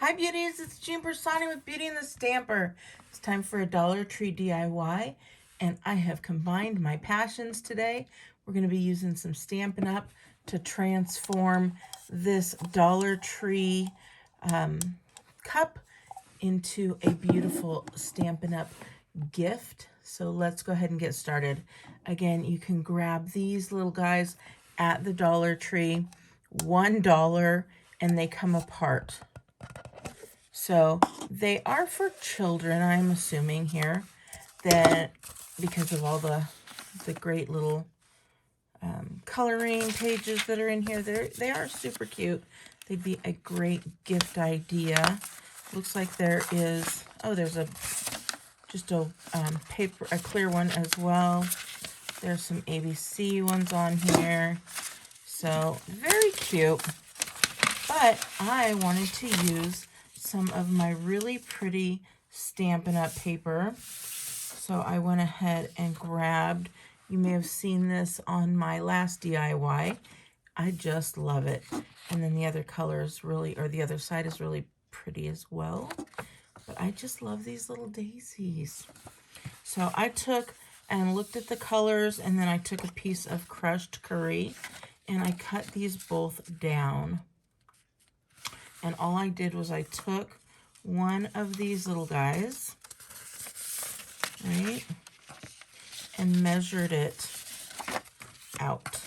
Hi beauties, it's Jean Piersanti with Beauty and the Stamper. It's time for a Dollar Tree DIY, and I have combined my passions today. We're going to be using some Stampin' Up! To transform this Dollar Tree cup into a beautiful Stampin' Up! Gift. So let's go ahead and get started. Again, you can grab these little guys at the Dollar Tree, $1, and they come apart. So they are for children, I'm assuming here, that because of all the great little coloring pages that are in here. They are super cute. They'd be a great gift idea. Looks like there is, oh, there's just a paper, a clear one as well. There's some ABC ones on here. So very cute. But I wanted to use some of my really pretty Stampin' Up! Paper. So I went ahead and grabbed, you may have seen this on my last DIY. I just love it. And then the other color is really, or the other side is really pretty as well. But I just love these little daisies. So I took and looked at the colors, and then I took a piece of crushed curry and I cut these both down. And all I did was I took one of these little guys, right, and measured it out.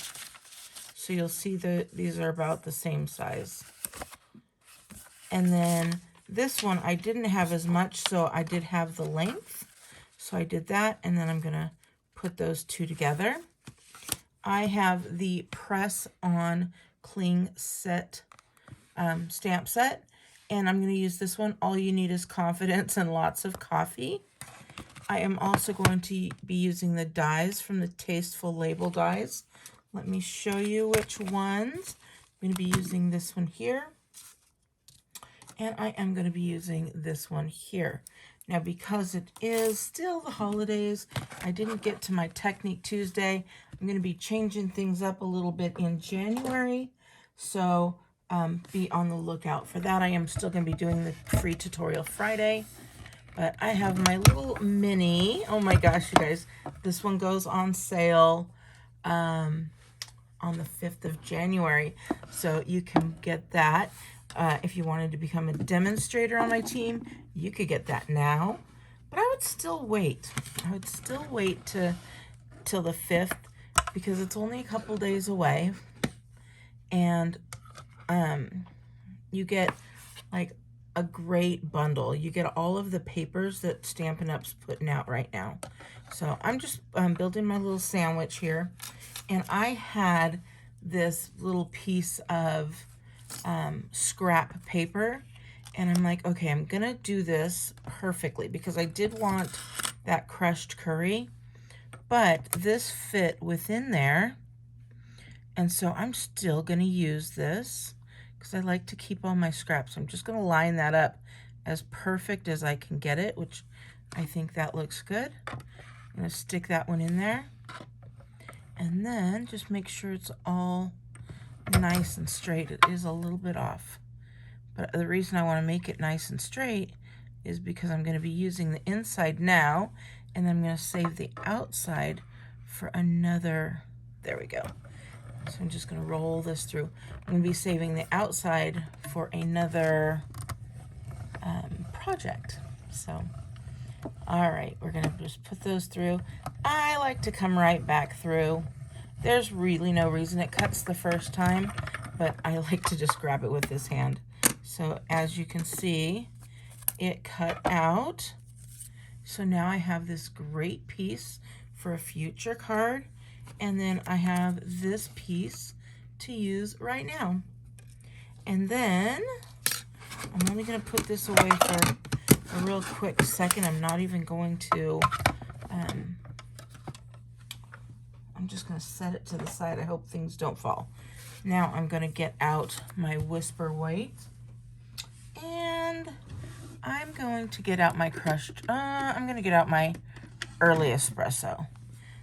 So you'll see that these are about the same size. And then this one, I didn't have as much, so I did have the length. So I did that, and then I'm going to put those two together. I have the press on cling set stamp set, and I'm going to use this one. All you need is confidence and lots of coffee. I am also going to be using the dies from the Tasteful Label dies. Let me show you which ones. I'm going to be using this one here, and I am going to be using this one here. Now, because it is still the holidays, I didn't get to my Technique Tuesday. I'm going to be changing things up a little bit in January, so be on the lookout for that. I am still going to be doing the free tutorial Friday, but I have my little mini. Oh my gosh, you guys, this one goes on sale on the 5th of January, so you can get that. If you wanted to become a demonstrator on my team, you could get that now, but I would still wait. I would still wait till the 5th, because it's only a couple days away, and you get like a great bundle. You get all of the papers that Stampin' Up's putting out right now. So I'm just building my little sandwich here, and I had this little piece of scrap paper, and I'm like, okay, I'm gonna do this perfectly, because I did want that crushed curry, but this fit within there, and so I'm still gonna use this because I like to keep all my scraps. I'm just gonna line that up as perfect as I can get it, which I think that looks good. I'm gonna stick that one in there, and then just make sure it's all nice and straight. It is a little bit off, but the reason I want to make it nice and straight is because I'm going to be using the inside now, and I'm going to save the outside for another. There we go. So I'm just going to roll this through. I'm going to be saving the outside for another project. So all right, we're going to just put those through. I like to come right back through. There's really no reason it cuts the first time, but I like to just grab it with this hand. So as you can see, it cut out. So now I have this great piece for a future card, and then I have this piece to use right now. And then I'm only going to put this away for a real quick second. I'm not even going to I'm just going to set it to the side. I hope things don't fall. Now I'm going to get out my Whisper White, and I'm going to get out my crushed, I'm going to get out my Early Espresso.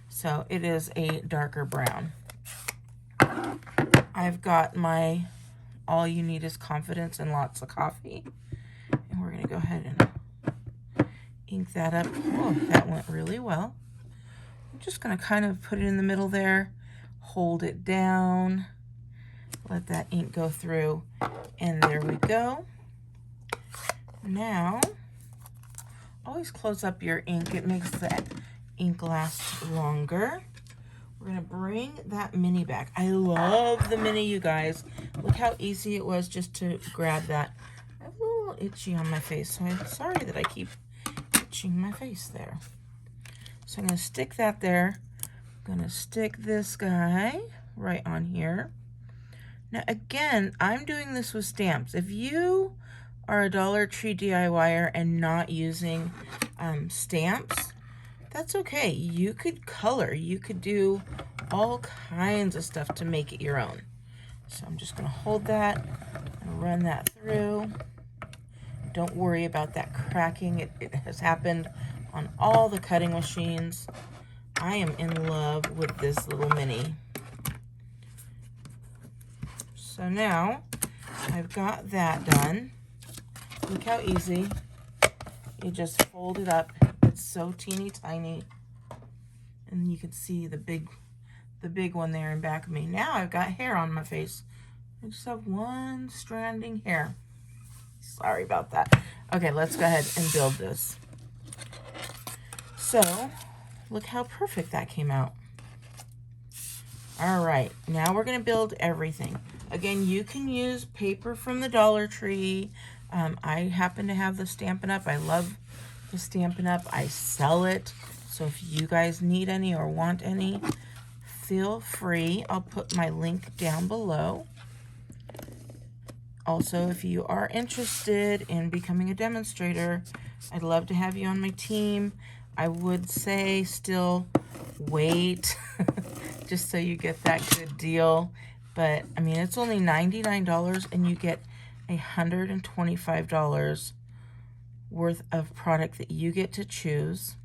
So it is a darker brown. I've got my All You Need Is Confidence and Lots of Coffee. go ahead and ink that up. Oh, that went really well. I'm just going to kind of put it in the middle there, hold it down, let that ink go through, and there we go. Now, always close up your ink. It makes the ink last longer. We're going to bring that mini back. I love the mini, you guys. Look how easy it was just to grab that. I have a little itchy on my face, so I'm sorry that I keep itching my face there. So I'm going to stick that there. I'm going to stick this guy right on here. Now, again, I'm doing this with stamps. If you are a Dollar Tree DIYer and not using stamps, that's okay. You could color. You could do all kinds of stuff to make it your own. So I'm just going to hold that and run that through. Don't worry about that cracking. It has happened on all the cutting machines. I am in love with this little mini. So now I've got that done. Look how easy. You just fold it up. It's so teeny tiny. And you can see the big one there in back of me. Now I've got hair on my face. I just have one stranding hair. Sorry about that. Okay, let's go ahead and build this. So, look how perfect that came out. All right, now we're going to build everything. Again, you can use paper from the Dollar Tree. I happen to have the Stampin' Up. I love the Stampin' Up. I sell it. So if you guys need any or want any, feel free. I'll put my link down below. Also, if you are interested in becoming a demonstrator, I'd love to have you on my team. I would say still wait just so you get that good deal. But, I mean, it's only $99 and you get $125 worth of product that you get to choose.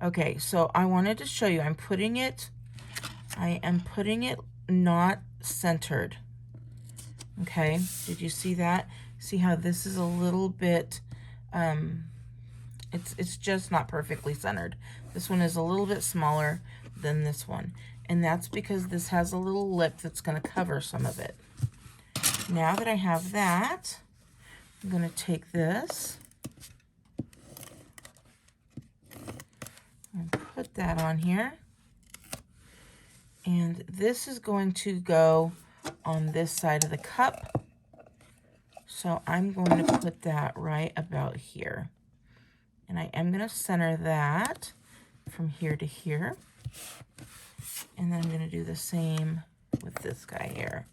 Okay, so I wanted to show you. I am putting it not centered. Okay, did you see that? See how this is a little bit, it's just not perfectly centered. This one is a little bit smaller than this one. And that's because this has a little lip that's going to cover some of it. Now that I have that, I'm going to take this and put that on here. And this is going to go on this side of the cup. So I'm going to put that right about here. And I am going to center that from here to here. And then I'm going to do the same with this guy here.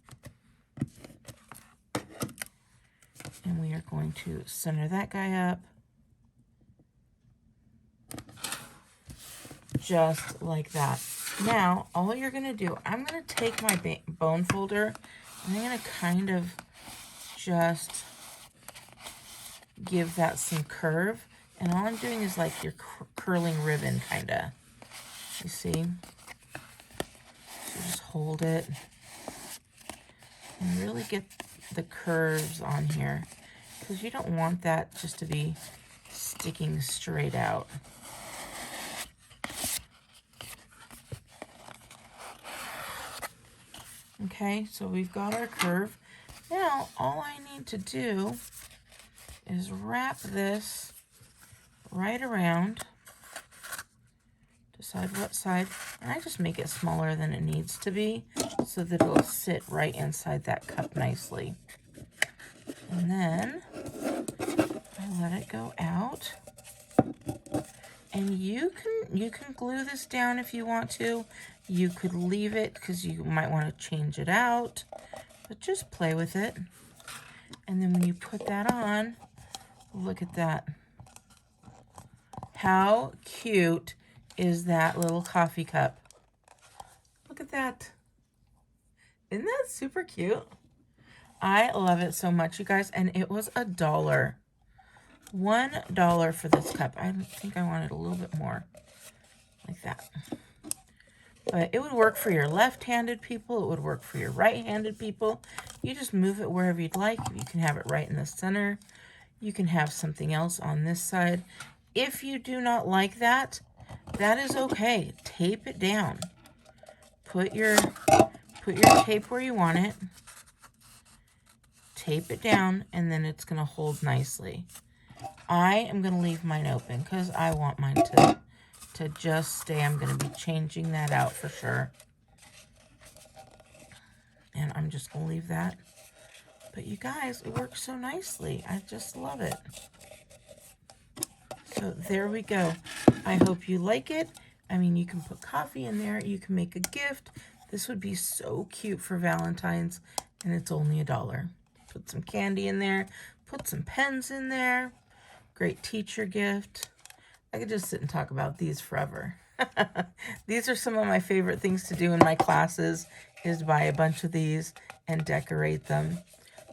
And we are going to center that guy up. Just like that. Now, all you're going to do, I'm going to take my bone folder and I'm going to kind of just give that some curve. And all I'm doing is like your curling ribbon, kind of. You see? So just hold it and really get the curves on here, because you don't want that just to be sticking straight out. Okay, so we've got our curve. Now, all I need to do is wrap this right around, decide what side, and I just make it smaller than it needs to be so that it'll sit right inside that cup nicely. And then I let it go out. And you can glue this down if you want to. You could leave it because you might want to change it out, but just play with it. And then when you put that on, look at that. How cute is that little coffee cup? Look at that. Isn't that super cute? I love it so much, you guys, and it was $1. $1 for this cup. I think I wanted a little bit more, like that. But it would work for your left-handed people. It would work for your right-handed people. You just move it wherever you'd like. You can have it right in the center. You can have something else on this side. If you do not like that, that is okay. Tape it down. Put your tape where you want it. Tape it down, and then it's going to hold nicely. I am going to leave mine open because I want mine to just stay. I'm going to be changing that out for sure. And I'm just going to leave that. But you guys, it works so nicely. I just love it. So there we go. I hope you like it. I mean, you can put coffee in there. You can make a gift. This would be so cute for Valentine's, and it's only $1. Put some candy in there. Put some pens in there. Great teacher gift. I could just sit and talk about these forever. These are some of my favorite things to do in my classes, is buy a bunch of these and decorate them.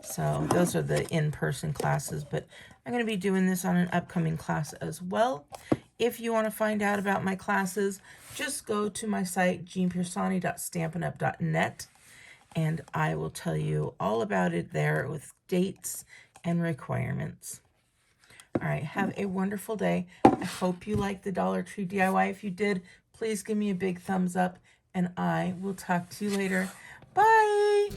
So those are the in-person classes, but I'm going to be doing this on an upcoming class as well. If you want to find out about my classes, just go to my site, jeanpiersanti.stampinup.net, and I will tell you all about it there with dates and requirements. All right, have a wonderful day. I hope you liked the Dollar Tree DIY. If you did, please give me a big thumbs up, and I will talk to you later. Bye!